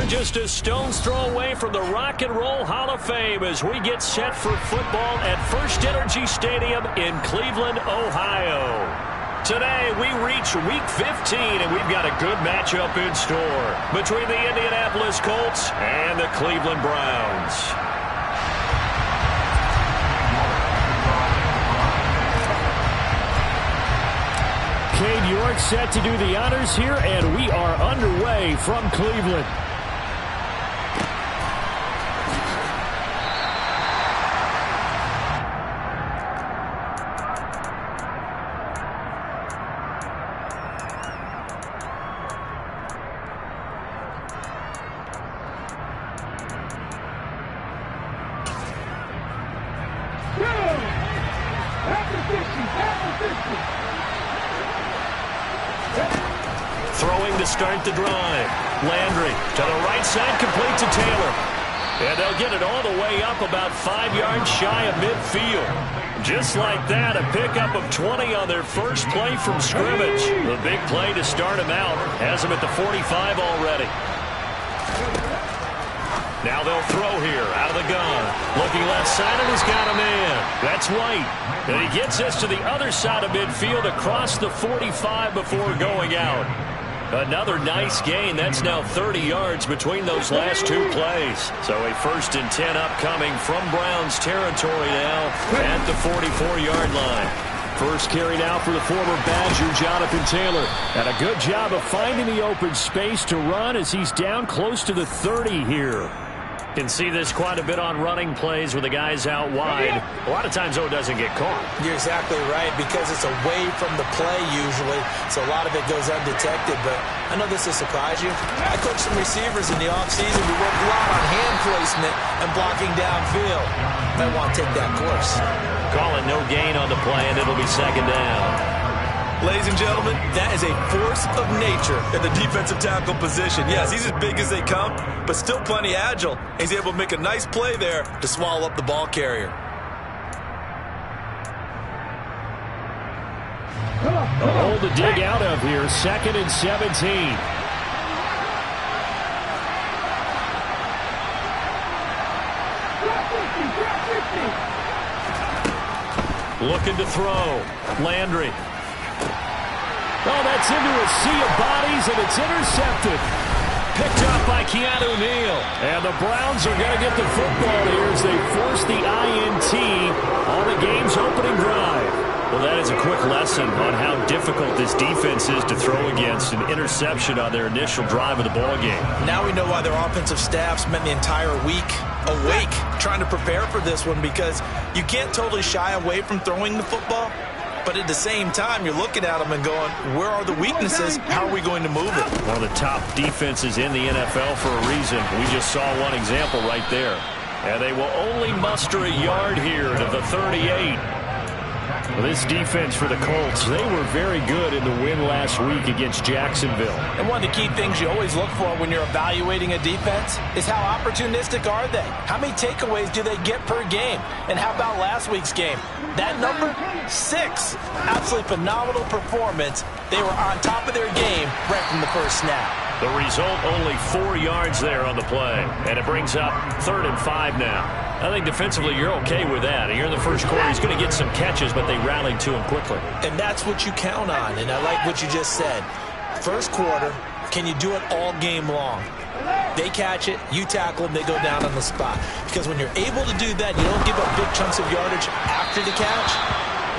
We're just a stone's throw away from the Rock and Roll Hall of Fame as we get set for football at First Energy Stadium in Cleveland, Ohio. Today, we reach Week 15, and we've got a good matchup in store between the Indianapolis Colts and the Cleveland Browns. Cade York set to do the honors here, and we are underway from Cleveland. Throwing to start the drive. Landry to the right side, complete to Taylor. And they'll get it all the way up about 5 yards shy of midfield. Just like that, a pickup of 20 on their first play from scrimmage. The big play to start him out has him at the 45 already. Now they'll throw here out of the gun. Looking left side, and he's got a man. That's White. And he gets us to the other side of midfield across the 45 before going out. Another nice gain. That's now 30 yards between those last two plays. So a 1st and 10 upcoming from Browns territory now at the 44-yard line. First carry now for the former Badger, Jonathan Taylor. And a good job of finding the open space to run as he's down close to the 30 here. Can see this quite a bit on running plays with the guys out wide. A lot of times, though, it doesn't get caught. You're exactly right, because it's away from the play usually, so a lot of it goes undetected. But I know this will surprise you. I coached some receivers in the offseason. We worked a lot on hand placement and blocking downfield. Might want to take that course. Calling no gain on the play, and it'll be 2nd down. Ladies and gentlemen, that is a force of nature in the defensive tackle position. Yes, he's as big as they come, but still plenty agile. He's able to make a nice play there to swallow up the ball carrier. A hole to dig out of here, 2nd and 17. Looking to throw. Landry. Oh, that's into a sea of bodies, and it's intercepted. Picked up by Keanu Neal. And the Browns are going to get the football here as they force the INT on the game's opening drive. Well, that is a quick lesson on how difficult this defense is to throw against. An interception on their initial drive of the ballgame. Now we know why their offensive staff spent the entire week awake trying to prepare for this one, because you can't totally shy away from throwing the football. But at the same time, you're looking at them and going, where are the weaknesses? How are we going to move it? One of the top defenses in the NFL for a reason. We just saw one example right there. And they will only muster a yard here to the 38. Well, this defense for the Colts, they were very good in the win last week against Jacksonville. And one of the key things you always look for when you're evaluating a defense is how opportunistic are they? How many takeaways do they get per game? And how about last week's game? That number, 6. Absolutely phenomenal performance. They were on top of their game right from the first snap. The result, only 4 yards there on the play. And it brings up 3rd and 5 now. I think defensively you're okay with that. Here in the first quarter, he's going to get some catches, but they rallied to him quickly. And that's what you count on, and I like what you just said. First quarter, can you do it all game long? They catch it, you tackle them, they go down on the spot. Because when you're able to do that, you don't give up big chunks of yardage after the catch.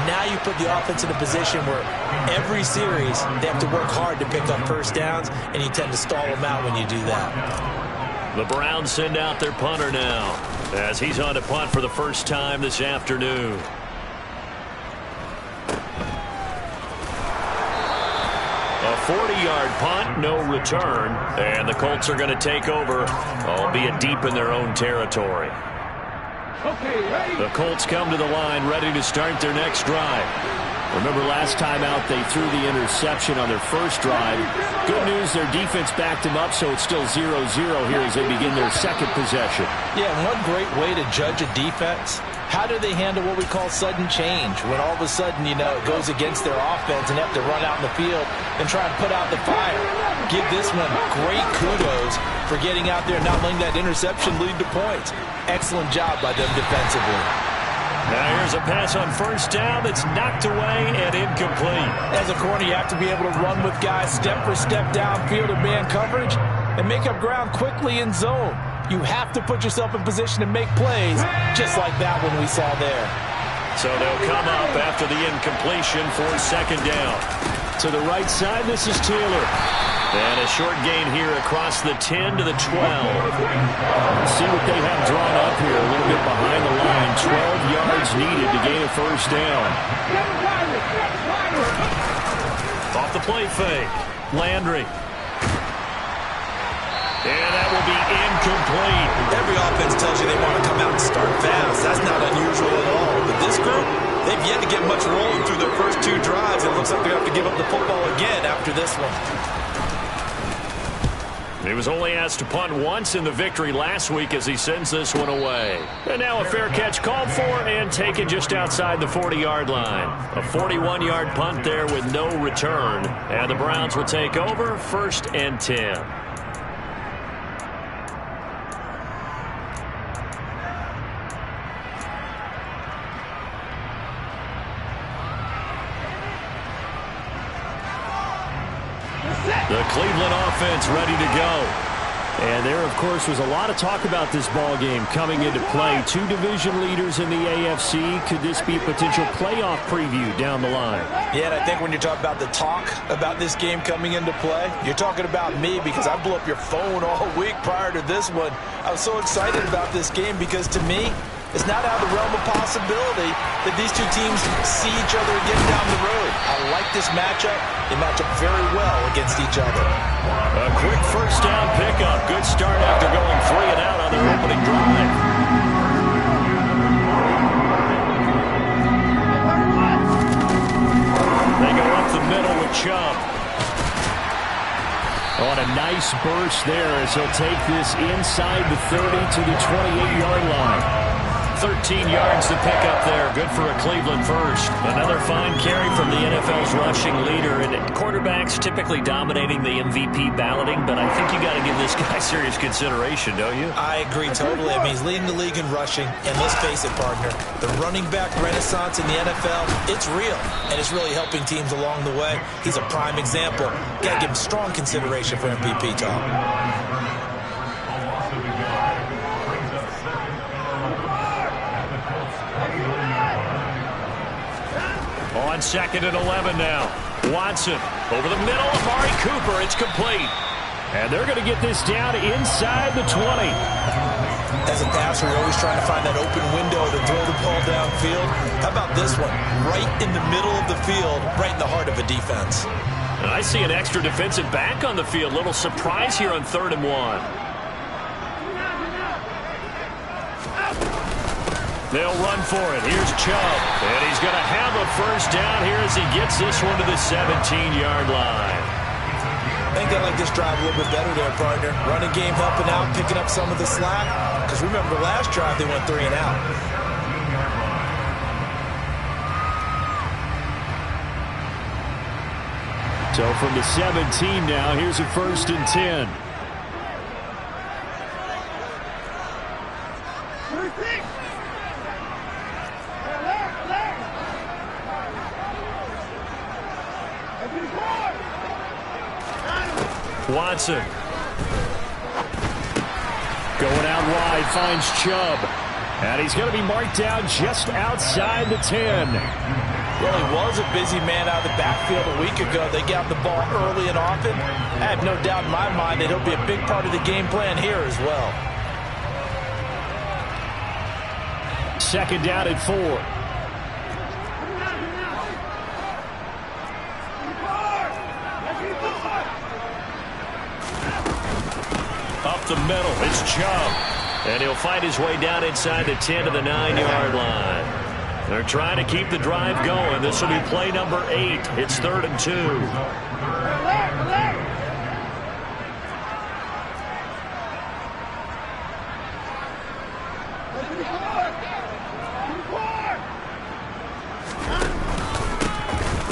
Now you put the offense in a position where every series they have to work hard to pick up first downs, and you tend to stall them out when you do that. The Browns send out their punter now as he's on to punt for the first time this afternoon. A 40-yard punt, no return, and the Colts are going to take over, albeit deep in their own territory. The Colts come to the line ready to start their next drive. Remember last time out they threw the interception on their first drive. Good news, their defense backed them up, so it's still 0-0 here as they begin their second possession. Yeah, one great way to judge a defense, how do they handle what we call sudden change? When all of a sudden, it goes against their offense and they have to run out in the field and try and put out the fire. Give this one great kudos for getting out there and not letting that interception lead to points. Excellent job by them defensively. Now here's a pass on first down that's knocked away and incomplete. As a corner, you have to be able to run with guys step for step downfield in man coverage and make up ground quickly in zone. You have to put yourself in position to make plays, just like that one we saw there. So they'll come up after the incompletion for second down. To the right side, this is Taylor. And a short gain here across the 10 to the 12. See what they have drawn up here. A little bit behind the line. 12 yards needed to gain a first down. Off the play fake. Landry. And that will be incomplete. Every offense tells you they want to come out and start fast. That's not unusual at all. But this group, they've yet to get much rolling through their first two drives. It looks like they're going to have to give up the football again after this one. He was only asked to punt once in the victory last week as he sends this one away. And now a fair catch called for and taken just outside the 40-yard line. A 41-yard punt there with no return. And the Browns will take over, 1st and 10. The Cleveland offense ready to go. And there, of course, was a lot of talk about this ball game coming into play. Two division leaders in the AFC. Could this be a potential playoff preview down the line? Yeah, and I think when you're talking about the talk about this game coming into play, you're talking about me because I blew up your phone all week prior to this one. I was so excited about this game because, to me, it's not out of the realm of possibility that these two teams see each other again down the road. I like this matchup. They match up very well against each other. A quick first down pickup. Good start after going 3 and out on their opening drive. They go up the middle with Chubb. On a nice burst there as he'll take this inside the 30 to the 28-yard line. 13 yards to pick up there. Good for a Cleveland first. Another fine carry from the NFL's rushing leader. And quarterbacks typically dominating the MVP balloting, but I think you got to give this guy serious consideration, don't you? I agree totally. I mean, he's leading the league in rushing. And let's face it, partner, the running back renaissance in the NFL, it's real. And it's really helping teams along the way. He's a prime example. Got to give him strong consideration for MVP talk. On 2nd and 11 now. Watson over the middle. Amari Cooper. It's complete. And they're going to get this down inside the 20. As a passer, you're always trying to find that open window to throw the ball downfield. How about this one? Right in the middle of the field, right in the heart of a defense. And I see an extra defensive back on the field. Little surprise here on 3rd and 1. They'll run for it. Here's Chubb. And he's going to have a first down here as he gets this one to the 17-yard line. I think they like this drive a little bit better there, partner. Running game helping out, picking up some of the slack. Because remember, the last drive they went 3 and out. So from the 17 now, here's a 1st and 10. Watson. Going out wide, finds Chubb. And he's going to be marked down just outside the 10. Well, he was a busy man out of the backfield a week ago. They got the ball early and often. I have no doubt in my mind that he'll be a big part of the game plan here as well. 2nd down and 4. Up the middle, it's Chubb. And he'll find his way down inside the 10 to the 9-yard line. They're trying to keep the drive going. This will be play number 8. It's 3rd and 2.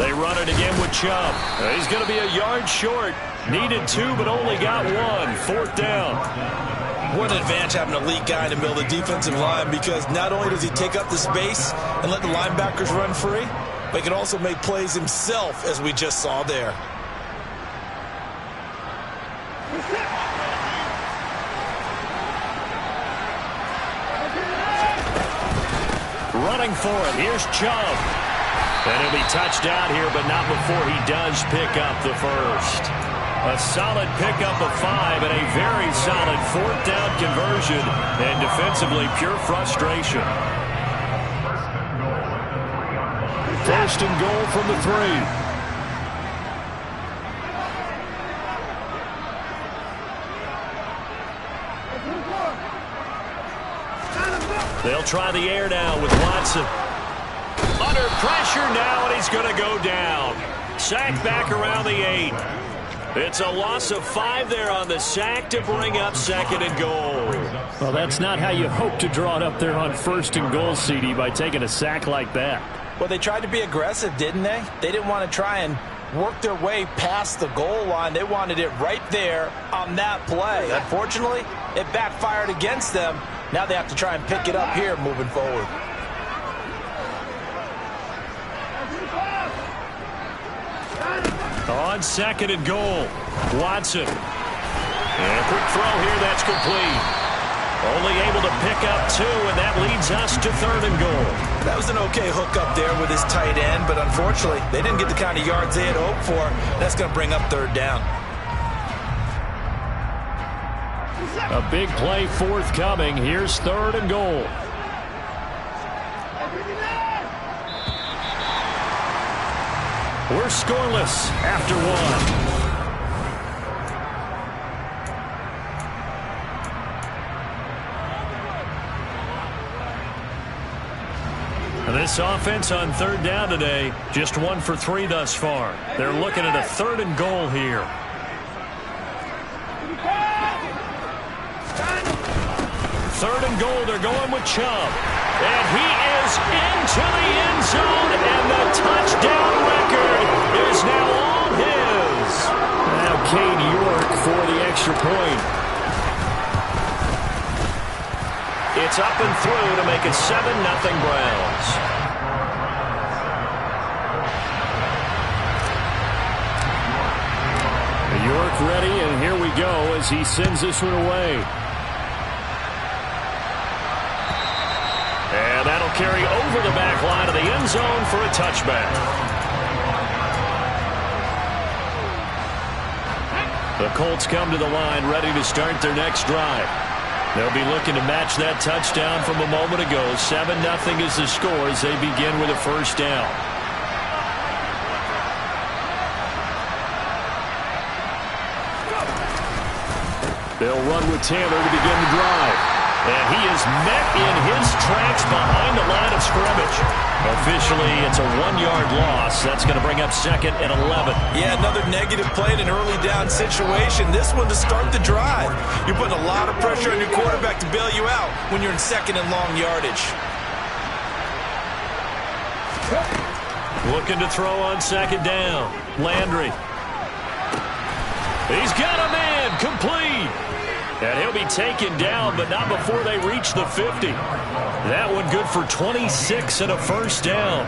They run it again with Chubb. He's going to be a yard short. Needed 2, but only got 1. 4th down. What an advantage having a lead guy in the middle of the defensive line, because not only does he take up the space and let the linebackers run free, but he can also make plays himself, as we just saw there. Running for it. Here's Chubb. And he'll be touched out here, but not before he does pick up the first. A solid pickup of 5 and a very solid 4th down conversion. And defensively, pure frustration. 1st and goal from the 3. They'll try the air now with Watson. Under pressure now, and he's going to go down. Sacked back around the 8. It's a loss of 5 there on the sack to bring up 2nd and goal. Well, that's not how you hope to draw it up there on 1st and goal, CD, by taking a sack like that. Well, they tried to be aggressive, didn't they? They didn't want to try and work their way past the goal line. They wanted it right there on that play. Unfortunately, it backfired against them. Now they have to try and pick it up here moving forward. On 2nd and goal, Watson. And a quick throw here, that's complete. Only able to pick up 2, and that leads us to 3rd and goal. That was an okay hook up there with his tight end, but unfortunately, they didn't get the kind of yards they had hoped for. That's going to bring up 3rd down. A big play forthcoming. Here's 3rd and goal. We're scoreless after 1. This offense on 3rd down today, just 1 for 3 thus far. They're looking at a 3rd and goal here. 3rd and goal, they're going with Chubb. And he is into the end zone, and the touchdown record is now all his. Now Cade York for the extra point. It's up and through to make it 7-0 Browns. York ready, and here we go as he sends this one away. And that'll carry over the back line of the end zone for a touchback. The Colts come to the line ready to start their next drive. They'll be looking to match that touchdown from a moment ago. 7-0 is the score as they begin with a 1st down. They'll run with Taylor to begin the drive. And he is met in his tracks behind the line of scrimmage. Officially, it's a 1-yard loss. That's going to bring up 2nd and 11. Yeah, another negative play in an early down situation. This one to start the drive. You're putting a lot of pressure on your quarterback to bail you out when you're in 2nd and long yardage. Looking to throw on 2nd down. Landry. He's got a man, complete. And he'll be taken down, but not before they reach the 50. That one good for 26 and a 1st down.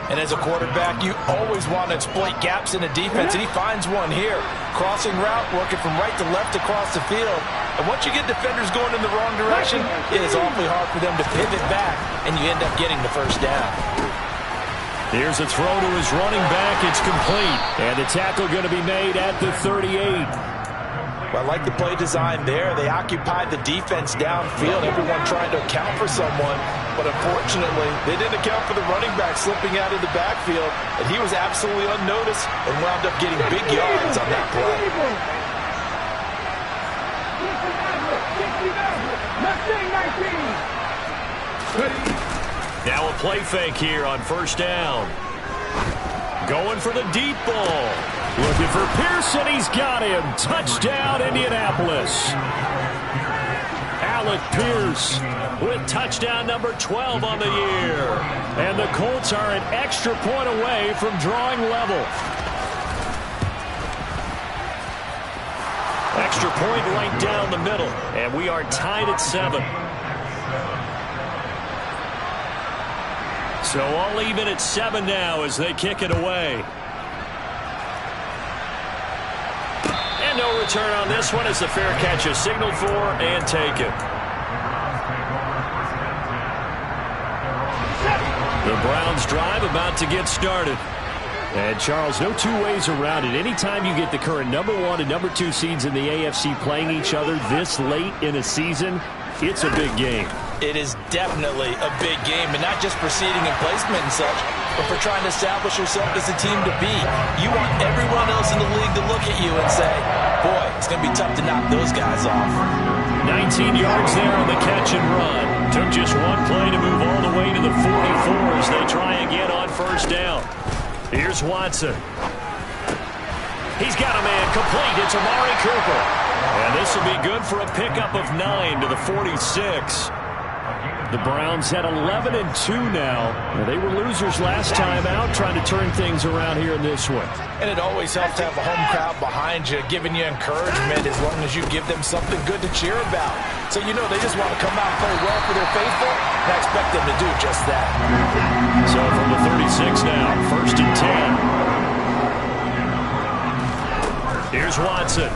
And as a quarterback, you always want to exploit gaps in the defense, and he finds one here. Crossing route, working from right to left across the field. And once you get defenders going in the wrong direction, it is awfully hard for them to pivot back, and you end up getting the 1st down. Here's a throw to his running back. It's complete. And the tackle going to be made at the 38. Well, I like the play design there. They occupied the defense downfield, everyone trying to account for someone. But unfortunately, they didn't account for the running back slipping out of the backfield. And he was absolutely unnoticed and wound up getting big yards on that play. Now a play fake here on first down. Going for the deep ball. Looking for Pearson. He's got him. Touchdown, Indianapolis. Alec Pierce with touchdown number 12 on the year. And the Colts are an extra point away from drawing level. Extra point right down the middle. And we are tied at 7. So all even at 7 now as they kick it away. And no return on this one as the fair catch is signaled for and taken. The Browns drive about to get started. And, Charles, no two ways around it. Anytime you get the current #1 and #2 seeds in the AFC playing each other this late in a season, it's a big game. It is definitely a big game, and not just for seeding and placement and such, but for trying to establish yourself as a team to beat. You want everyone else in the league to look at you and say, boy, it's going to be tough to knock those guys off. 19 yards there on the catch and run. Took just one play to move all the way to the 44 as they try again on first down. Here's Watson. He's got a man complete. It's Amari Cooper. And this will be good for a pickup of 9 to the 46. The Browns at 11-2 now. They were losers last time out, trying to turn things around here in this one. And it always helps to have a home crowd behind you, giving you encouragement as long as you give them something good to cheer about. So you know they just want to come out and play well for their faithful, and I expect them to do just that. So from the 36 now, 1st and 10. Here's Watson.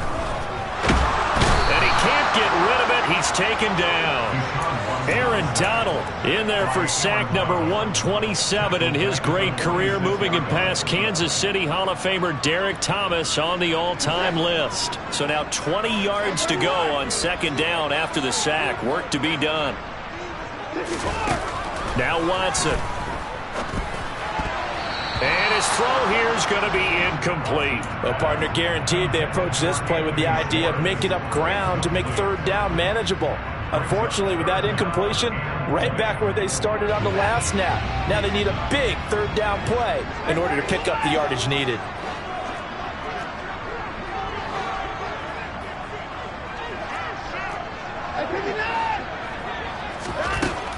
And he can't get rid of it. He's taken down. Aaron Donald in there for sack number 127 in his great career, moving and past Kansas City Hall of Famer Derek Thomas on the all-time list. So now 20 yards to go on 2nd down after the sack. Work to be done. Now Watson. And his throw here is going to be incomplete. Well, partner, guaranteed they approach this play with the idea of making up ground to make 3rd down manageable. Unfortunately, with that incompletion, right back where they started on the last snap. Now they need a big 3rd down play in order to pick up the yardage needed.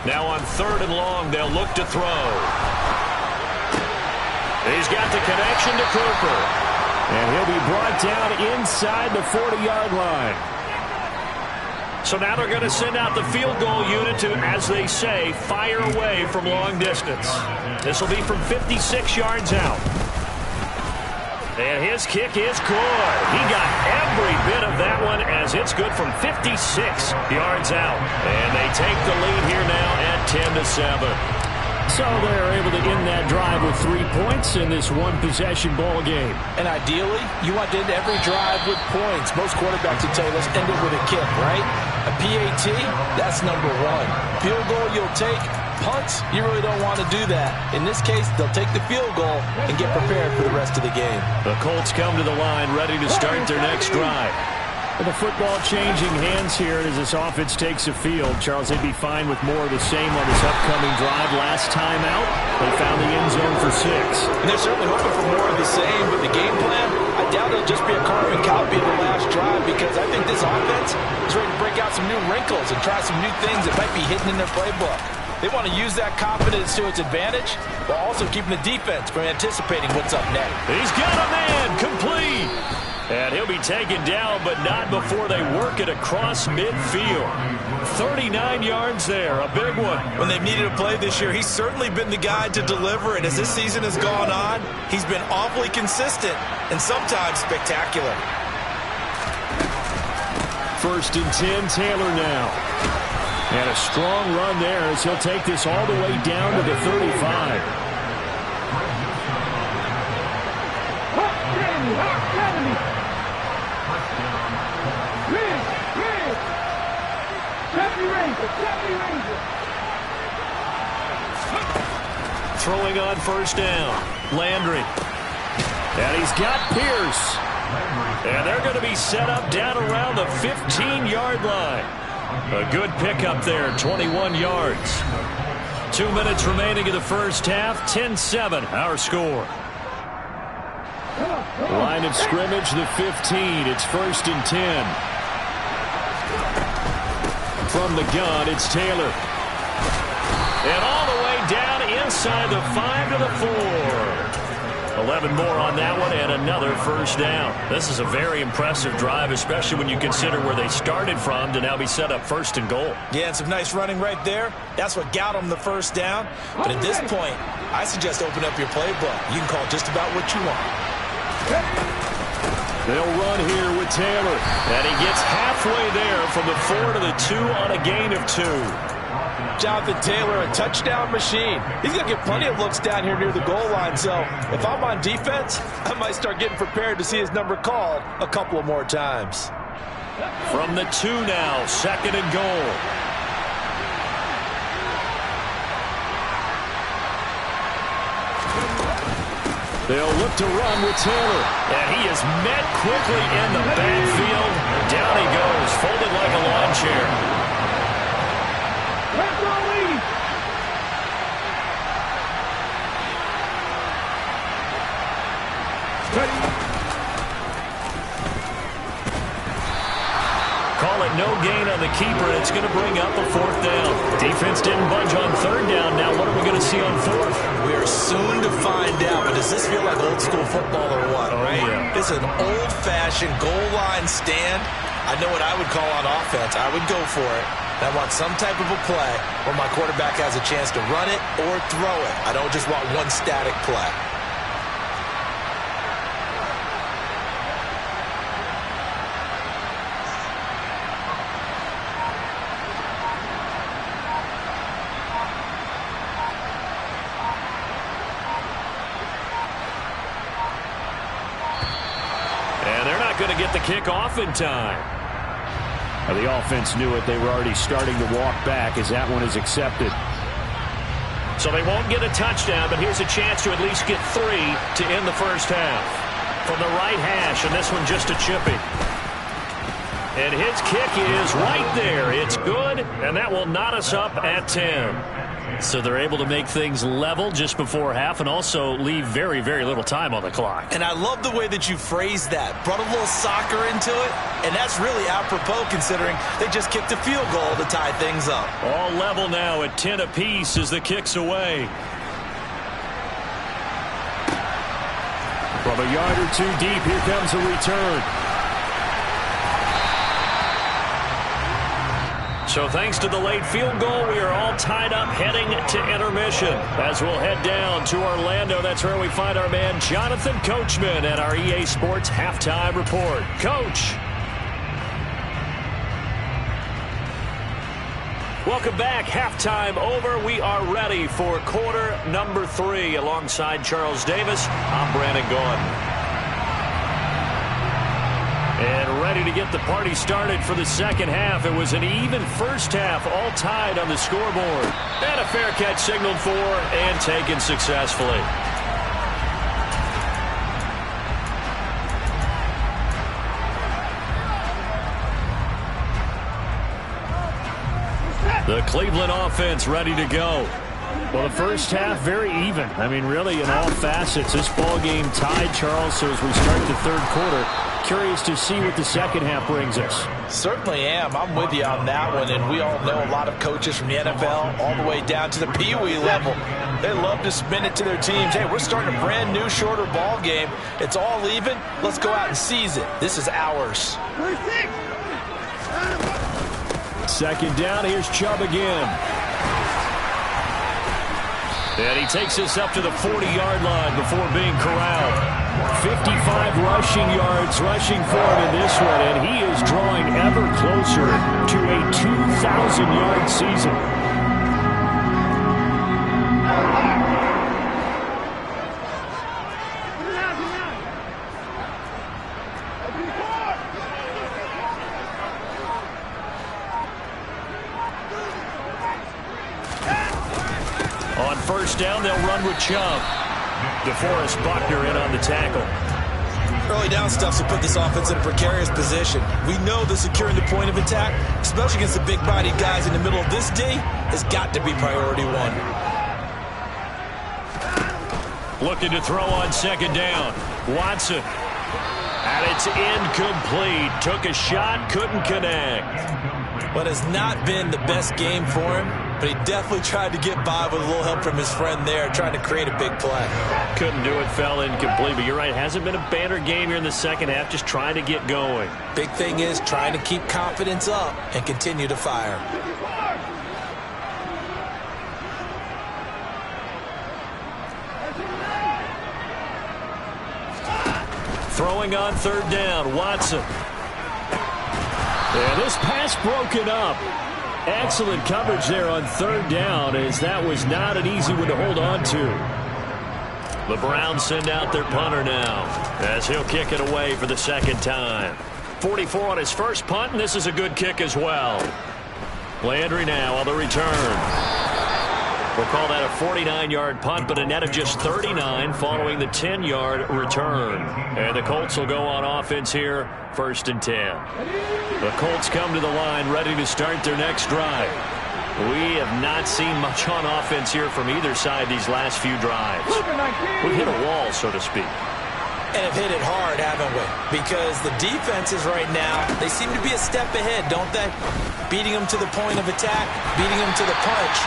Now on 3rd and long, they'll look to throw. He's got the connection to Cooper. And he'll be brought down inside the 40-yard line. So now they're going to send out the field goal unit to, as they say, fire away from long distance. This will be from 56 yards out. And his kick is good. He got every bit of that one as it's good from 56 yards out. And they take the lead here now at 10-7. So they're able to end that drive with 3 points in this one-possession ball game. And ideally, you want to end every drive with points. Most quarterbacks would tell you, let's end it with a kick, right? A PAT, that's number 1. Field goal you'll take. Punts, you really don't want to do that. In this case, they'll take the field goal and get prepared for the rest of the game. The Colts come to the line ready to start their next drive. With the football changing hands here as this offense takes the field. Charles, they'd be fine with more of the same on this upcoming drive. Last time out, they found the end zone for 6. And they're certainly hoping for more of the same, but the game plan, I doubt it'll just be a carbon copy of the last drive, because I think this offense is ready to break out some new wrinkles and try some new things that might be hidden in their playbook. They want to use that confidence to its advantage, while also keeping the defense from anticipating what's up next. He's got a man complete. And he'll be taken down, but not before they work it across midfield. 39 yards there, a big one. When they've needed a play this year, he's certainly been the guy to deliver. And as this season has gone on, he's been awfully consistent and sometimes spectacular. 1st and 10, Taylor now. And a strong run there as he'll take this all the way down to the 35. Throwing on 1st down, Landry. And he's got Pierce. And they're going to be set up down around the 15-yard line. A good pickup there, 21 yards. 2 minutes remaining in the first half. 10-7, our score. Line of scrimmage, the 15. It's 1st and 10. From the gun, it's Taylor. And all the way down inside the 5 to the 4. 11 more on that one and another first down. This is a very impressive drive, especially when you consider where they started from to now be set up 1st and goal. Yeah, and some nice running right there. That's what got them the first down. But at this point, I suggest open up your playbook. You can call just about what you want. They'll run here with Taylor. And he gets halfway there from the 4 to the 2 on a gain of 2. Jonathan Taylor, a touchdown machine. He's going to get plenty of looks down here near the goal line. So if I'm on defense, I might start getting prepared to see his number called a couple of more times. From the 2 now, 2nd and goal. They'll look to run with Taylor. And he is met quickly in the backfield. Down he goes, folded like a lawn chair. Call it no gain on the keeper, and it's going to bring up a 4th down. Defense didn't budge on 3rd down. Now what are we going to see on 4th? We are soon to find out, but does this feel like old school football or what, right? Yeah. This is an old-fashioned goal line stand. I know what I would call on offense. I would go for it. I want some type of a play where my quarterback has a chance to run it or throw it. I don't just want one static play. Going to get the kick off in time. Now, the offense knew it. They were already starting to walk back as that one is accepted. So they won't get a touchdown, but here's a chance to at least get 3 to end the first half. From the right hash, and this one just a chippy. And his kick is right there. It's good, and that will knot us up at 10. So they're able to make things level just before half and also leave very, very little time on the clock. And I love the way that you phrased that. Brought a little soccer into it, and that's really apropos considering they just kicked a field goal to tie things up. All level now at 10 apiece as the kick's away. From a yard or 2 deep, here comes a return. So thanks to the late field goal, we are all tied up heading to intermission. As we'll head down to Orlando, that's where we find our man Jonathan Coachman at our EA Sports Halftime Report. Coach. Welcome back. Halftime over. We are ready for quarter number 3. Alongside Charles Davis, I'm Brandon Gaudin. And ready to get the party started for the second half. It was an even first half, all tied on the scoreboard. And a fair catch signaled for and taken successfully. The Cleveland offense ready to go. Well, the first half, very even. I mean, really, in all facets, this ball game tied, Charles. So as we start the 3rd quarter, curious to see what the second half brings us. Certainly am. I'm with you on that one. And we all know a lot of coaches from the NFL all the way down to the Pee Wee level. They love to spin it to their teams. Hey, we're starting a brand new, shorter ball game. It's all even. Let's go out and seize it. This is ours. 2nd down. Here's Chubb again. And he takes us up to the 40-yard line before being corralled. 55 rushing yards rushing for him in this one, and he is drawing ever closer to a 2,000-yard season. On first down, they'll run with Chubb. DeForest Buckner in on the tackle. Early down stuffs will put this offense in a precarious position. We know that securing the point of attack, especially against the big-bodied guys in the middle of this D, has got to be priority one. Looking to throw on second down. Watson. And it's incomplete. Took a shot, couldn't connect. But it's not been the best game for him, but he definitely tried to get by with a little help from his friend there, trying to create a big play. Couldn't do it, fell incomplete. But you're right, hasn't been a banner game here in the second half, just trying to get going. Big thing is trying to keep confidence up and continue to fire. Throwing on third down, Watson. And this pass broken up. Excellent coverage there on third down, as that was not an easy one to hold on to. The Browns send out their punter now, as he'll kick it away for the second time. 44 on his first punt, and this is a good kick as well. Landry now on the return. We'll call that a 49-yard punt, but a net of just 39 following the 10-yard return. And the Colts will go on offense here, 1st and 10. The Colts come to the line ready to start their next drive. We have not seen much on offense here from either side these last few drives. We've hit a wall, so to speak. And have hit it hard, haven't we? Because the defenses right now, they seem to be a step ahead, don't they? Beating them to the point of attack, beating them to the punch.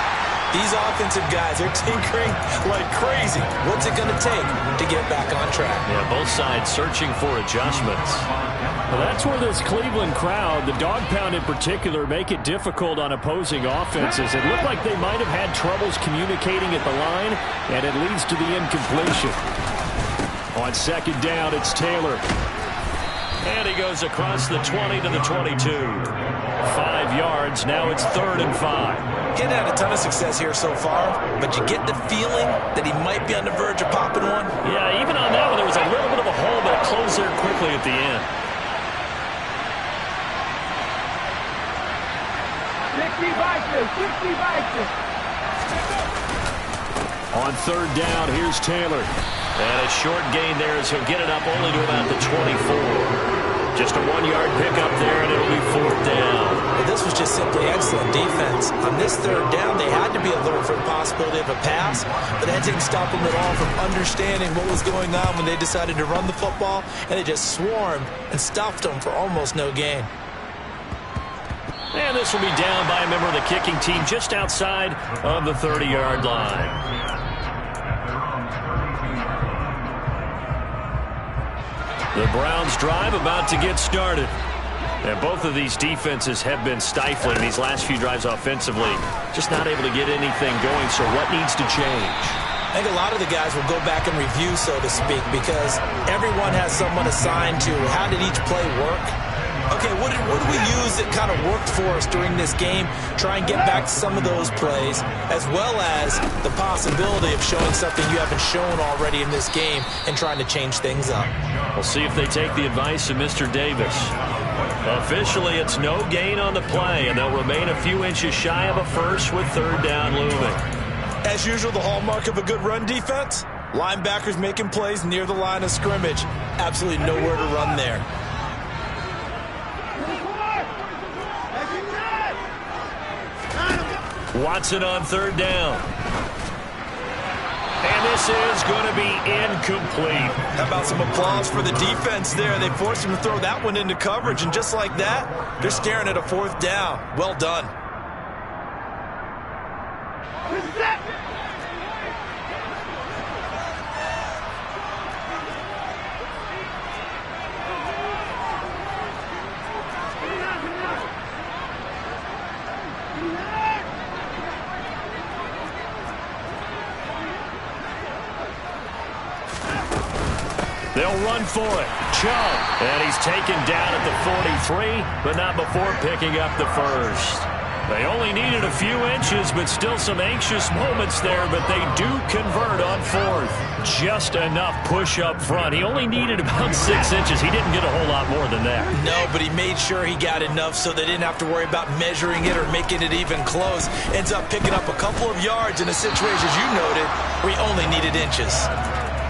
These offensive guys are tinkering like crazy. What's it going to take to get back on track? Yeah, both sides searching for adjustments. Well, that's where this Cleveland crowd, the dog pound in particular, make it difficult on opposing offenses. It looked like they might have had troubles communicating at the line, and it leads to the incompletion. On second down, it's Taylor. And he goes across the 20 to the 22. 5 yards. Now it's 3rd and 5. He's had a ton of success here so far, but you get the feeling that he might be on the verge of popping one. Yeah, even on that one, there was a little bit of a hole, but it closed there quickly at the end. 60 On third down, here's Taylor. And a short gain there as he'll get it up only to about the 24. Just a 1-yard pickup there, and it'll be 4th down. But this was just simply excellent defense. On this third down, they had to be alert for the possibility of a pass, but that didn't stop them at all from understanding what was going on when they decided to run the football, and they just swarmed and stuffed them for almost no gain. And this will be down by a member of the kicking team just outside of the 30-yard line. The Browns drive about to get started. And both of these defenses have been stifling these last few drives offensively. Just not able to get anything going, so what needs to change? I think a lot of the guys will go back and review, so to speak, because everyone has someone assigned to how did each play work. Okay, what did we use that kind of worked for us during this game? Try and get back to some of those plays, as well as the possibility of showing something you haven't shown already in this game and trying to change things up. We'll see if they take the advice of Mr. Davis. Officially, it's no gain on the play, and they'll remain a few inches shy of a first with third down looming. As usual, the hallmark of a good run defense, linebackers making plays near the line of scrimmage. Absolutely nowhere to run there. Watson on third down. And this is going to be incomplete. How about some applause for the defense there? They forced him to throw that one into coverage, and just like that, they're staring at a 4th down. Well done. They'll run for it. Chubb. And he's taken down at the 43, but not before picking up the first. They only needed a few inches, but still some anxious moments there, but they do convert on 4th. Just enough push up front. He only needed about 6 inches. He didn't get a whole lot more than that. No, but he made sure he got enough so they didn't have to worry about measuring it or making it even close. Ends up picking up a couple of yards in a situation, as you noted, where he only needed inches.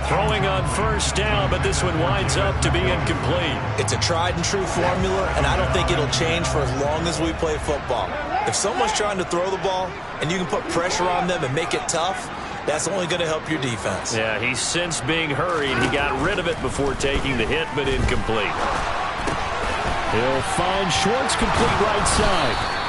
Throwing on first down, but this one winds up to be incomplete. It's a tried-and-true formula, and I don't think it'll change for as long as we play football. If someone's trying to throw the ball and you can put pressure on them and make it tough, that's only going to help your defense. Yeah, he's since being hurried. He got rid of it before taking the hit, but incomplete. He'll find Schwartz complete right side.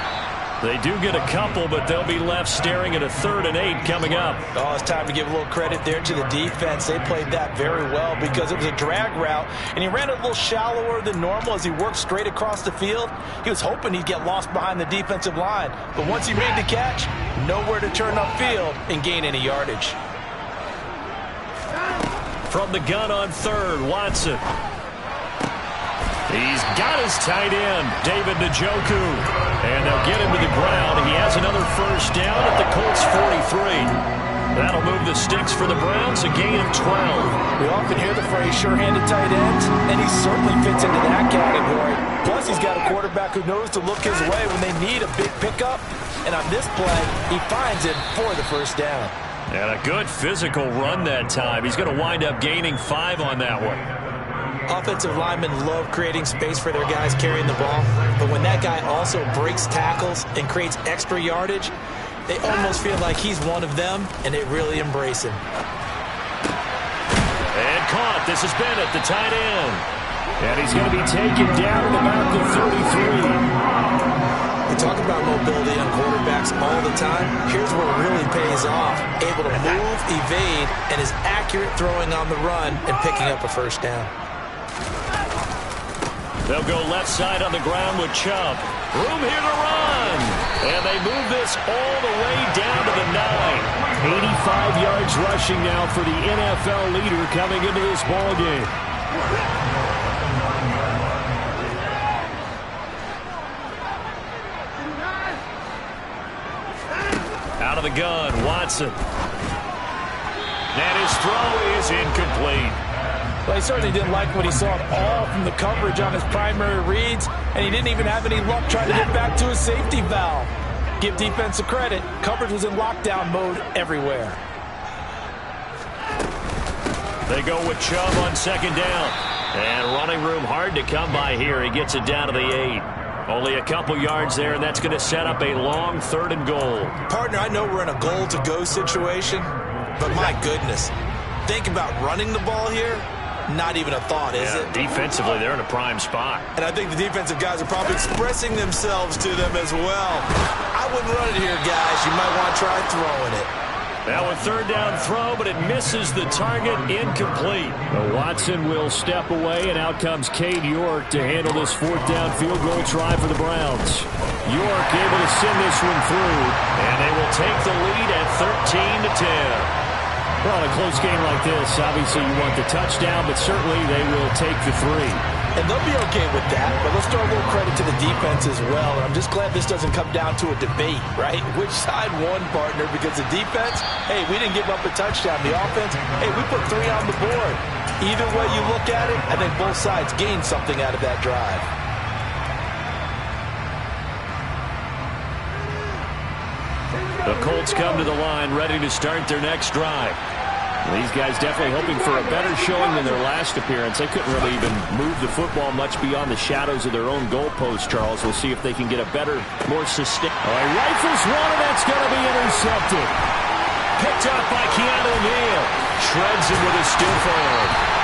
They do get a couple, but they'll be left staring at a 3rd and 8 coming up. Oh, it's time to give a little credit there to the defense. They played that very well because it was a drag route, and he ran a little shallower than normal as he worked straight across the field. He was hoping he'd get lost behind the defensive line, but once he made the catch, nowhere to turn upfield and gain any yardage. From the gun on 3rd, Watson. He's got his tight end, David Njoku. And they'll get him to the ground. He has another first down at the Colts 43. That'll move the sticks for the Browns, a gain of 12. We often hear the phrase sure-handed tight ends, and he certainly fits into that category. Plus, he's got a quarterback who knows to look his way when they need a big pickup. And on this play, he finds it for the first down. And a good physical run that time. He's going to wind up gaining 5 on that one. Offensive linemen love creating space for their guys carrying the ball, but when that guy also breaks tackles and creates extra yardage, they almost feel like he's one of them, and they really embrace him. And caught. This is Bennett, the tight end. And he's going to be taken down at about the 33. We talk about mobility on quarterbacks all the time. Here's where it really pays off. Able to move, evade, and is accurate throwing on the run and picking up a first down. They'll go left side on the ground with Chubb. Room here to run. And they move this all the way down to the 9. 85 yards rushing now for the NFL leader coming into this ballgame. Out of the gun, Watson. And his throw is incomplete. Well, he certainly didn't like what he saw at all from the coverage on his primary reads, and he didn't even have any luck trying to get back to his safety valve. Give defense a credit. Coverage was in lockdown mode everywhere. They go with Chubb on 2nd down. And running room hard to come by here. He gets it down to the 8. Only a couple yards there, and that's going to set up a long 3rd and goal. Partner, I know we're in a goal-to-go situation, but my goodness, think about running the ball here. Not even a thought, is it? Defensively, they're in a prime spot. And I think the defensive guys are probably expressing themselves to them as well. I wouldn't run it here, guys. You might want to try throwing it. Now a 3rd down throw, but it misses the target, incomplete. Watson will step away, and out comes Cade York to handle this 4th down field goal try for the Browns. York able to send this one through. And they will take the lead at 13-10. Well, in a close game like this, obviously you want the touchdown, but certainly they will take the 3. And they'll be okay with that, but let's throw a little credit to the defense as well. And I'm just glad this doesn't come down to a debate, right? Which side won, partner? Because the defense, hey, we didn't give up a touchdown. The offense, hey, we put 3 on the board. Either way you look at it, I think both sides gained something out of that drive. The Colts come to the line, ready to start their next drive. These guys definitely hoping for a better showing than their last appearance. They couldn't really even move the football much beyond the shadows of their own goalpost, Charles. We'll see if they can get a better, more sustained. Oh, he rifles one, and that's going to be intercepted. Picked up by Keanu Neal. Shreds him with a stiff arm.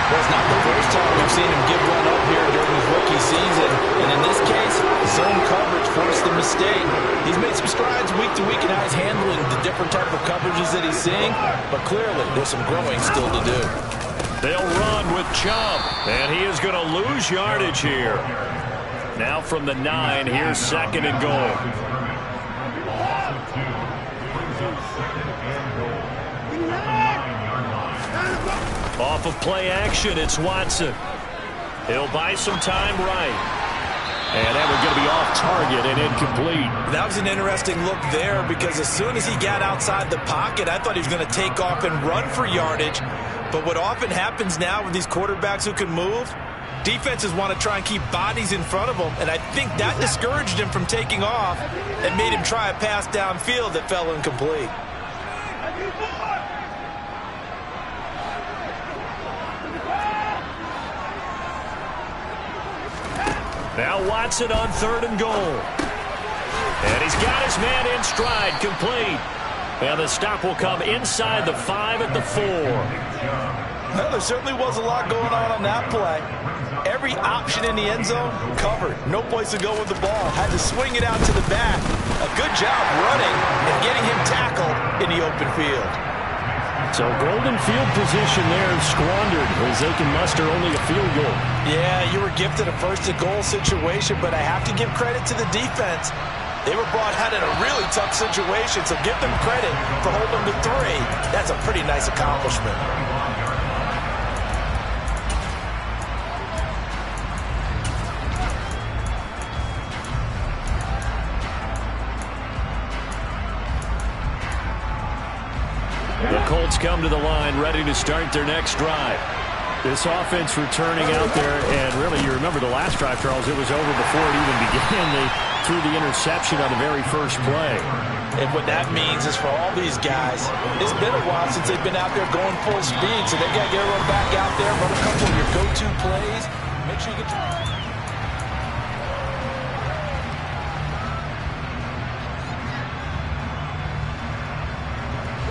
Well, it's not the first time we've seen him give one up here during his rookie season. And in this case, zone coverage forced the mistake. He's made some strides week to week in how he's handling the different type of coverages that he's seeing. But clearly, there's some growing still to do. They'll run with Chubb. And he is going to lose yardage here. Now from the 9, here's 2nd and goal. Off of play action, it's Watson. He'll buy some time right. And that one's going to be off target and incomplete. That was an interesting look there because as soon as he got outside the pocket, I thought he was going to take off and run for yardage. But what often happens now with these quarterbacks who can move, defenses want to try and keep bodies in front of them. And I think that discouraged him from taking off and made him try a pass downfield that fell incomplete. Now Watson on 3rd and goal. And he's got his man in stride, complete. And the stop will come inside the 5 at the 4. Well, there certainly was a lot going on that play. Every option in the end zone covered. No place to go with the ball. Had to swing it out to the back. A good job running and getting him tackled in the open field. So golden field position there squandered as they can muster only a field goal. Yeah, you were gifted a 1st and goal situation, but I have to give credit to the defense. They were brought out in a really tough situation, so give them credit for holding them to 3. That's a pretty nice accomplishment. The Colts come to the line, ready to start their next drive. This offense returning out there, and really, you remember the last drive, Charles, it was over before it even began. They threw the interception on the very first play. And what that means is for all these guys, it's been a while since they've been out there going full speed, so they've got to get everyone back out there, run a couple of your go-to plays, make sure you get your...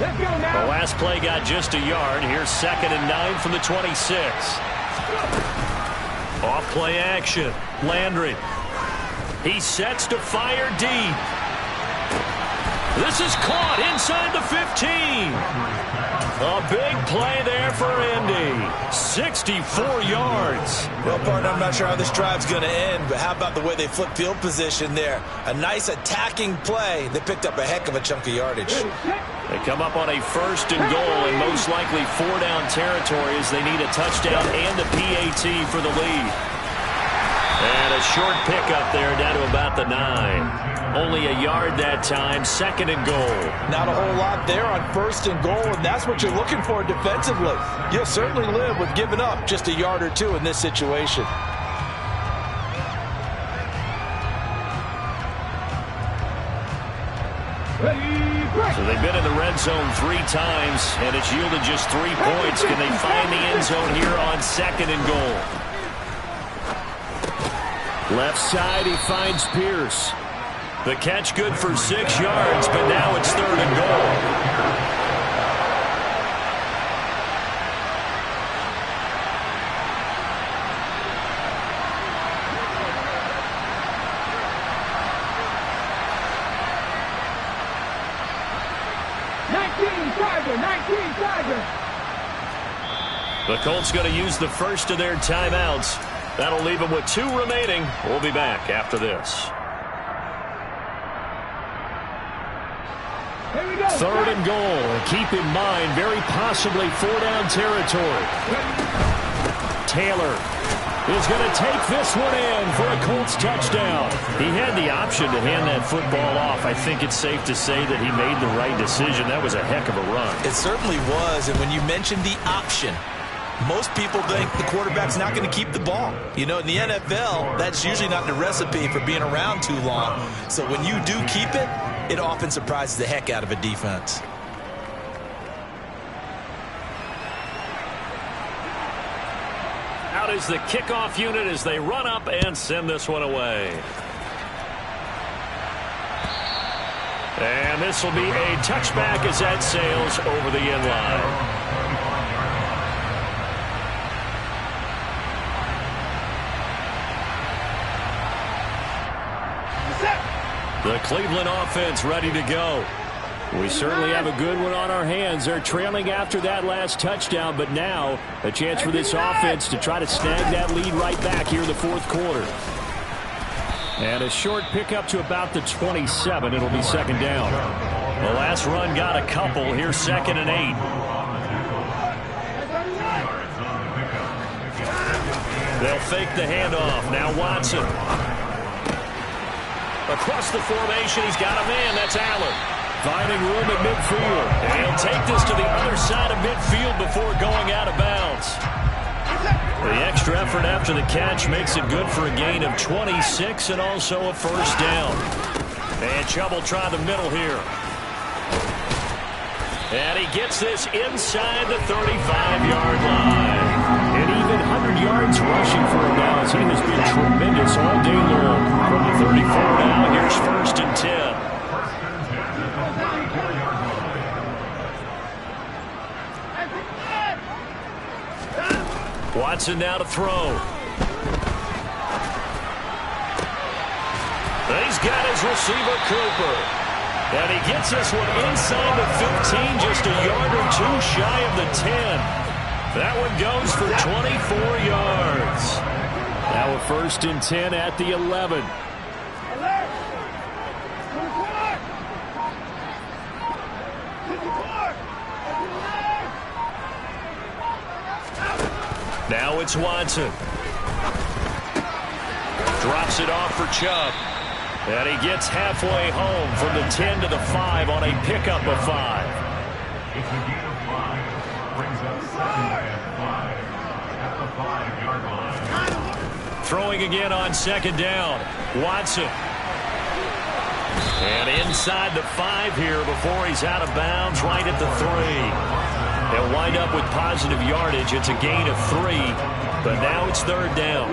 The last play got just a yard. Here's 2nd and 9 from the 26. Off play action. Landry. He sets to fire deep. This is caught inside the 15. A big play there for Indy. 64 yards. Well, partner, I'm not sure how this drive's going to end, but how about the way they flip field position there? A nice attacking play that picked up a heck of a chunk of yardage. They come up on a 1st and goal and most likely 4-down territory as they need a touchdown and a PAT for the lead. And a short pickup there down to about the 9. Only a yard that time, 2nd and goal. Not a whole lot there on 1st and goal, and that's what you're looking for defensively. You'll certainly live with giving up just a yard or 2 in this situation. So they've been in the red zone 3 times, and it's yielded just 3 points. Can they find the end zone here on 2nd and goal? Left side, he finds Pierce. The catch good for 6 yards, but now it's 3rd and goal. The Colts going to use the first of their timeouts. That'll leave them with 2 remaining. We'll be back after this. 3rd and goal. Keep in mind, very possibly 4-down territory. Taylor is going to take this one in for a Colts touchdown. He had the option to hand that football off. I think it's safe to say that he made the right decision. That was a heck of a run. It certainly was, and when you mentioned the option, most people think the quarterback's not going to keep the ball. You know, in the NFL, that's usually not the recipe for being around too long. So when you do keep it, it often surprises the heck out of a defense. Out is the kickoff unit as they run up and send this one away. And this will be a touchback as that sails over the end line. The Cleveland offense ready to go. We certainly have a good one on our hands. They're trailing after that last touchdown, but now a chance for this offense to try to snag that lead right back here in the 4th quarter. And a short pickup to about the 27. It'll be 2nd down. The last run got a couple. Here's 2nd and 8. They'll fake the handoff. Now Watson. Across the formation, he's got a man. That's Allen. Finding room at midfield. And he'll take this to the other side of midfield before going out of bounds. The extra effort after the catch makes it good for a gain of 26 and also a 1st down. And Chubb will try the middle here. And he gets this inside the 35-yard line. And even 100 yards rushing for him now as team has been tremendous all day long. From the 34 now, here's 1st and 10. Watson now to throw. He's got his receiver, Cooper. And he gets this one inside the 15, just a yard or two shy of the 10. That one goes for 24 yards. Now a 1st and 10 at the 11. Now it's Watson. Drops it off for Chubb. And he gets halfway home from the 10 to the 5 on a pickup of 5. It's a gain of 5. Brings up 2nd and 5 at the 5-yard line. Throwing again on 2nd down. Watson. And inside the 5 here before he's out of bounds right at the 3. They'll wind up with positive yardage. It's a gain of 3, but now it's 3rd down.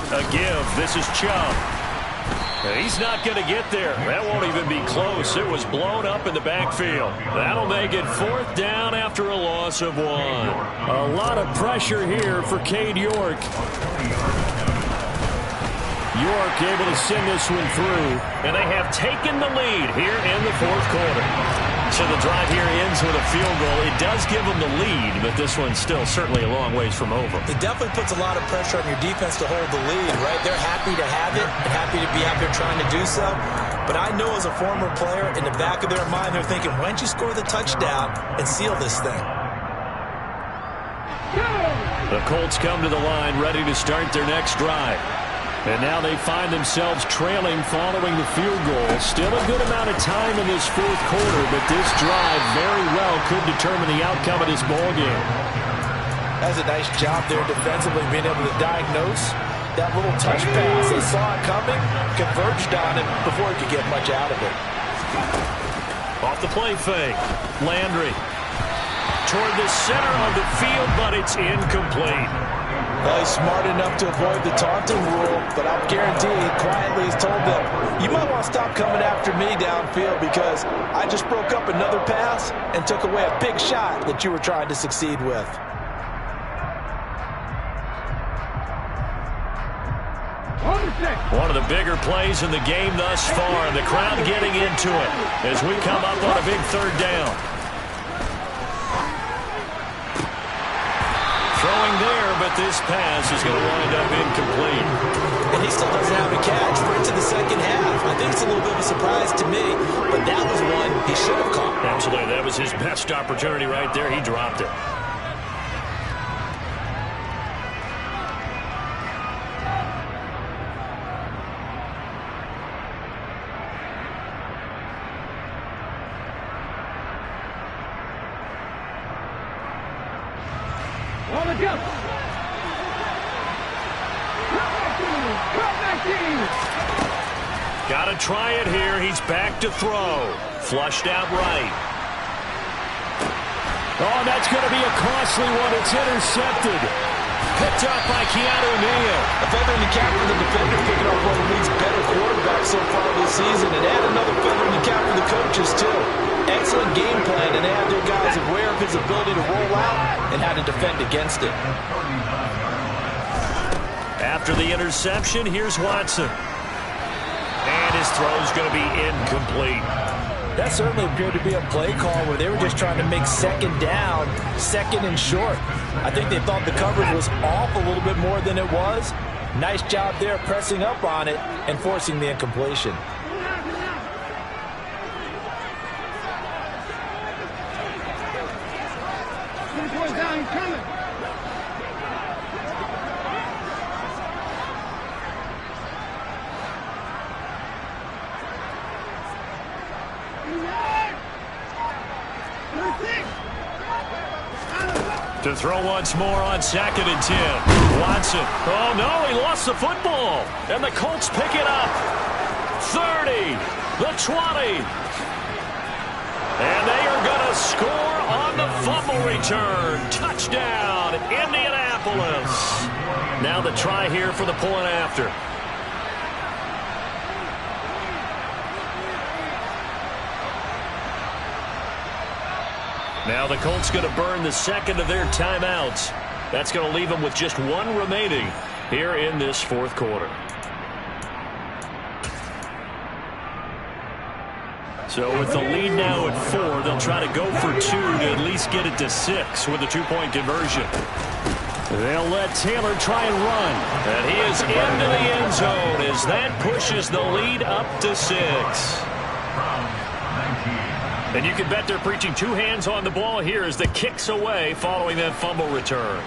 A give. This is Chubb. He's not going to get there. That won't even be close. It was blown up in the backfield. That'll make it 4th down after a loss of 1. A lot of pressure here for Cade York. York able to send this one through. And they have taken the lead here in the 4th quarter. So the drive here ends with a field goal. It does give them the lead, but this one's still certainly a long ways from over. It definitely puts a lot of pressure on your defense to hold the lead, right? They're happy to have it and happy to be out there trying to do so. But I know as a former player, in the back of their mind, they're thinking, why don't you score the touchdown and seal this thing? The Colts come to the line ready to start their next drive. And now they find themselves trailing following the field goal. Still a good amount of time in this 4th quarter, but this drive very well could determine the outcome of this ball game. That's a nice job there defensively, being able to diagnose that little touch pass. They saw it coming, converged on it before he could get much out of it. Off the play fake. Landry toward the center of the field, but it's incomplete. Well, he's smart enough to avoid the taunting rule, but I'll guarantee he quietly has told them, you might want to stop coming after me downfield because I just broke up another pass and took away a big shot that you were trying to succeed with. One of the bigger plays in the game thus far. The crowd getting into it as we come up on a big 3rd down. Throwing there, but this pass is going to wind up incomplete. And he still doesn't have a catch for into the 2nd half. I think it's a little bit of a surprise to me, but that was one he should have caught. Absolutely. That was his best opportunity right there. He dropped it. Got to try it here. He's back to throw. Flushed out right. Oh, that's going to be a costly one. It's intercepted. Picked up by Keanu Neal. A feather in the cap for the defender, picking up one of the league's better quarterbacks so far this season, and add another feather in the cap for the coaches, too. Excellent game plan, and they had their guys aware of his ability to roll out and how to defend against it. After the interception, here's Watson. And his throw's going to be incomplete. That certainly appeared to be a play call where they were just trying to make 2nd down, 2nd and short. I think they thought the coverage was off a little bit more than it was. Nice job there pressing up on it and forcing the incompletion. To throw once more on 2nd and 10. Watson. Oh, no, he lost the football. And the Colts pick it up. 30, the 20. fumble return. Touchdown, Indianapolis. Now the try here for the point after. Now the Colts going to burn the second of their timeouts. That's going to leave them with just one remaining here in this fourth quarter. So with the lead now at 4, they'll try to go for 2 to at least get it to 6 with a 2-point conversion. They'll let Taylor try and run. And he is into the end zone as that pushes the lead up to 6. And you can bet they're preaching 2 hands on the ball here as the kick's away following that fumble return.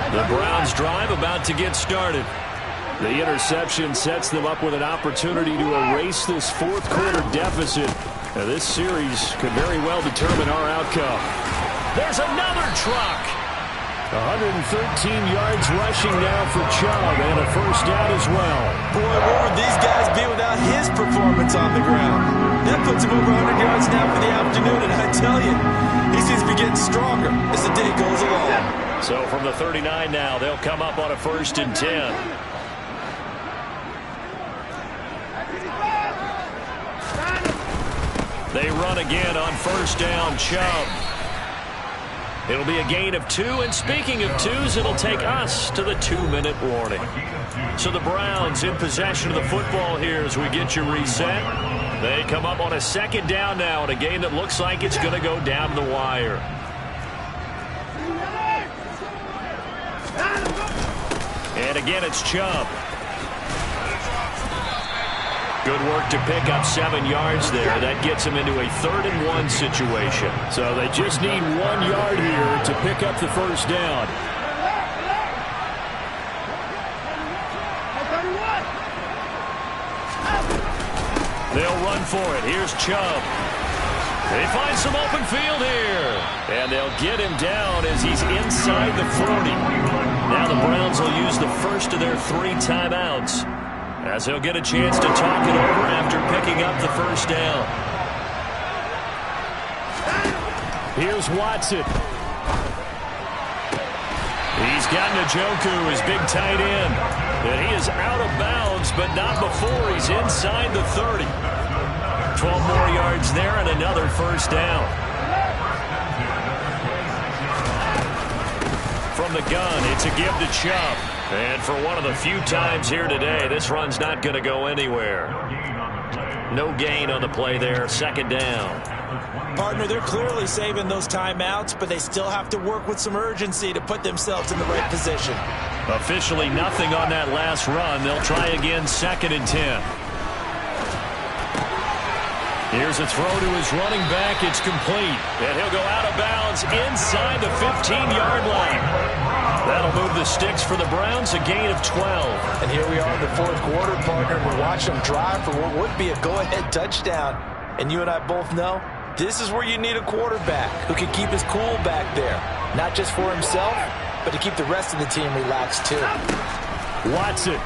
The Browns drive about to get started. The interception sets them up with an opportunity to erase this fourth quarter deficit. Now, this series could very well determine our outcome. There's another truck. 113 yards rushing now for Chubb and a first down as well. Boy, where would these guys be without his performance on the ground? That puts him over 100 yards now for the afternoon, and I tell you, he seems to be getting stronger as the day goes along. So from the 39 now, they'll come up on a 1st and 10. They run again on 1st down, Chubb. It'll be a gain of 2, and speaking of 2s, it'll take us to the 2-minute warning. So the Browns in possession of the football here as we get you reset. They come up on a 2nd down now in a game that looks like it's going to go down the wire. And again, it's Chubb. Good work to pick up 7 yards there. That gets him into a 3rd and 1 situation. So they just need 1 yard here to pick up the first down. They'll run for it. Here's Chubb. They find some open field here. And they'll get him down as he's inside the 40. Now the Browns will use the first of their 3 timeouts, as he'll get a chance to talk it over after picking up the first down. Here's Watson. He's got Njoku, his big tight end. And he is out of bounds, but not before he's inside the 30. 12 more yards there and another first down. From the gun, it's a give to Chubb. And for one of the few times here today, this run's not going to go anywhere. No gain on the play there. 2nd down. Partner, they're clearly saving those timeouts, but they still have to work with some urgency to put themselves in the right position. Officially nothing on that last run. They'll try again 2nd and 10. Here's a throw to his running back. It's complete. And he'll go out of bounds inside the 15-yard line. That'll move the sticks for the Browns, a gain of 12. And here we are in the fourth quarter, partner. We're watching them drive for what would be a go-ahead touchdown. And you and I both know this is where you need a quarterback who can keep his cool back there. Not just for himself, but to keep the rest of the team relaxed too. Watson.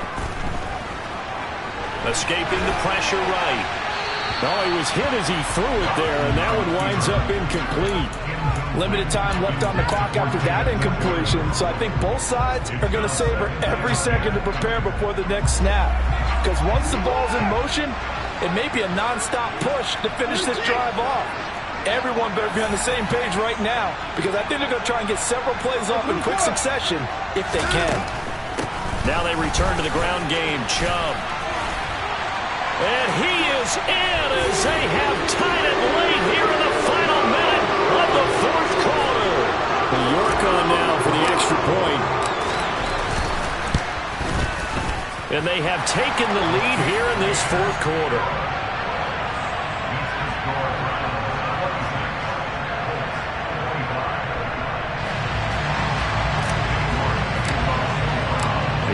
Escaping the pressure right. Oh, he was hit as he threw it there, and that one winds up incomplete. Limited time left on the clock after that incompletion, so I think both sides are going to savor every second to prepare before the next snap. Because once the ball's in motion, it may be a non-stop push to finish this drive off. Everyone better be on the same page right now, because I think they're going to try and get several plays off in quick succession if they can. Now they return to the ground game. Chubb. And he is in as they have tied it late here in the final minute of the fourth quarter. York on now for the extra point. And they have taken the lead here in this fourth quarter.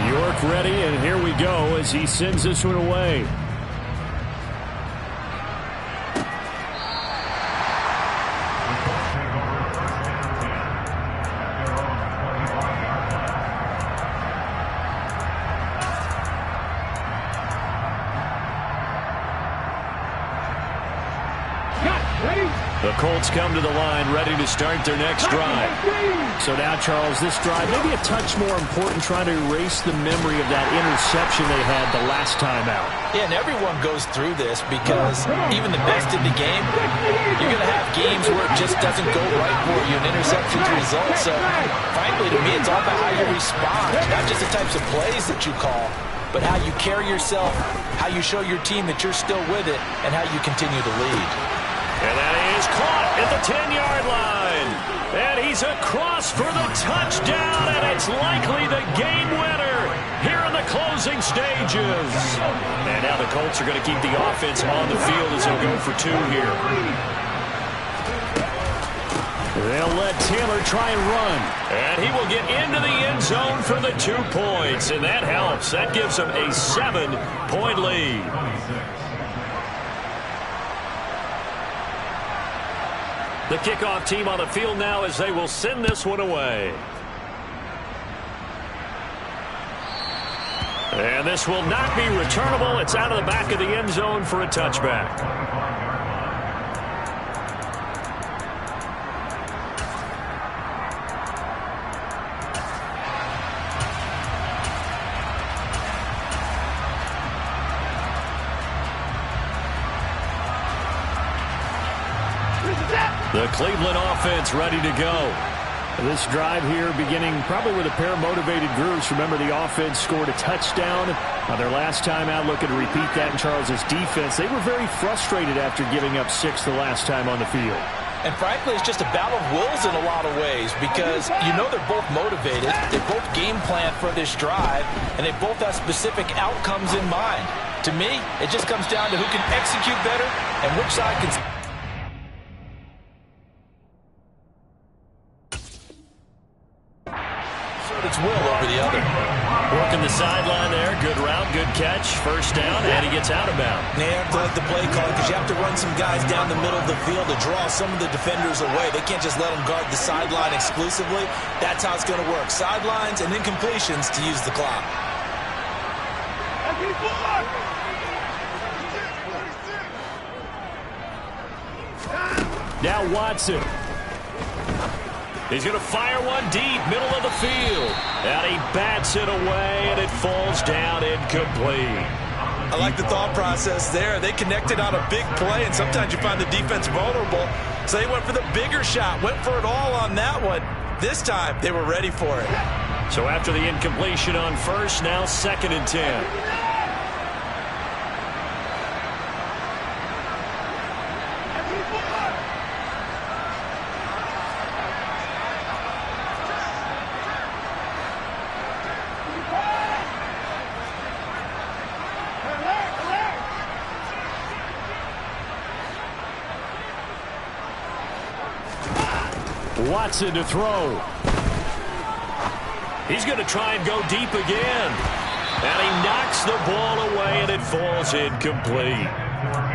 York ready, and here we go as he sends this one away. Colts come to the line ready to start their next drive. So now, Charles, this drive maybe a touch more important, trying to erase the memory of that interception they had the last time out. Yeah, and everyone goes through this because even the best in the game, you're going to have games where it just doesn't go right for you, and interceptions result. So, frankly, to me, it's all about how you respond, not just the types of plays that you call, but how you carry yourself, how you show your team that you're still with it, and how you continue to lead. And that is caught at the 10-yard line. And he's across for the touchdown, and it's likely the game winner here in the closing stages. And now the Colts are going to keep the offense on the field as they'll go for two here. They'll let Taylor try and run. And he will get into the end zone for the 2 points, and that helps. That gives him a 7-point lead. The kickoff team on the field now as they will send this one away. And this will not be returnable. It's out of the back of the end zone for a touchback. The Cleveland offense ready to go. This drive here beginning probably with a pair of motivated groups. Remember, the offense scored a touchdown on their last time out. Looking to repeat that in Charles's defense. They were very frustrated after giving up 6 the last time on the field. And frankly, it's just a battle of wills in a lot of ways because you know they're both motivated. They both game plan for this drive, and they both have specific outcomes in mind. To me, it just comes down to who can execute better and which side can... It's Will over the other. Working the sideline there. Good route, good catch. First down, and he gets out of bounds. They have to like the play call because you have to run some guys down the middle of the field to draw some of the defenders away. They can't just let them guard the sideline exclusively. That's how it's going to work. Sidelines and incompletions to use the clock. Now Watson. He's going to fire one deep, middle of the field. And he bats it away, and it falls down incomplete. I like the thought process there. They connected on a big play, and sometimes you find the defense vulnerable. So they went for the bigger shot, went for it all on that one. This time, they were ready for it. So after the incompletion on first, now 2nd and 10. Watson to throw. He's going to try and go deep again. And he knocks the ball away, and it falls incomplete.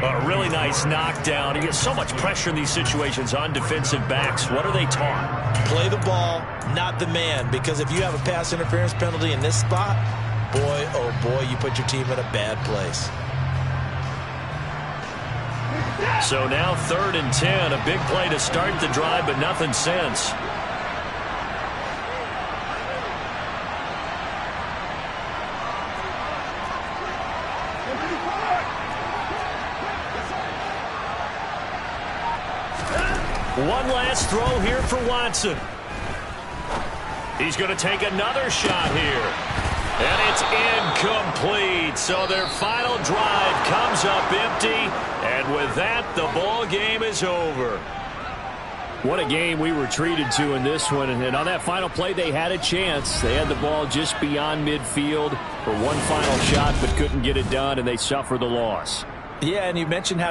A really nice knockdown. He gets so much pressure in these situations on defensive backs. What are they taught? Play the ball, not the man. Because if you have a pass interference penalty in this spot, boy, oh boy, you put your team in a bad place. So now 3rd and 10. A big play to start the drive, but nothing since. One last throw here for Watson. He's going to take another shot here. And it's incomplete. So their final drive comes up empty. And with that, the ball game is over. What a game we were treated to in this one. And on that final play, they had a chance. They had the ball just beyond midfield for one final shot, but couldn't get it done, and they suffer the loss. Yeah, and you mentioned how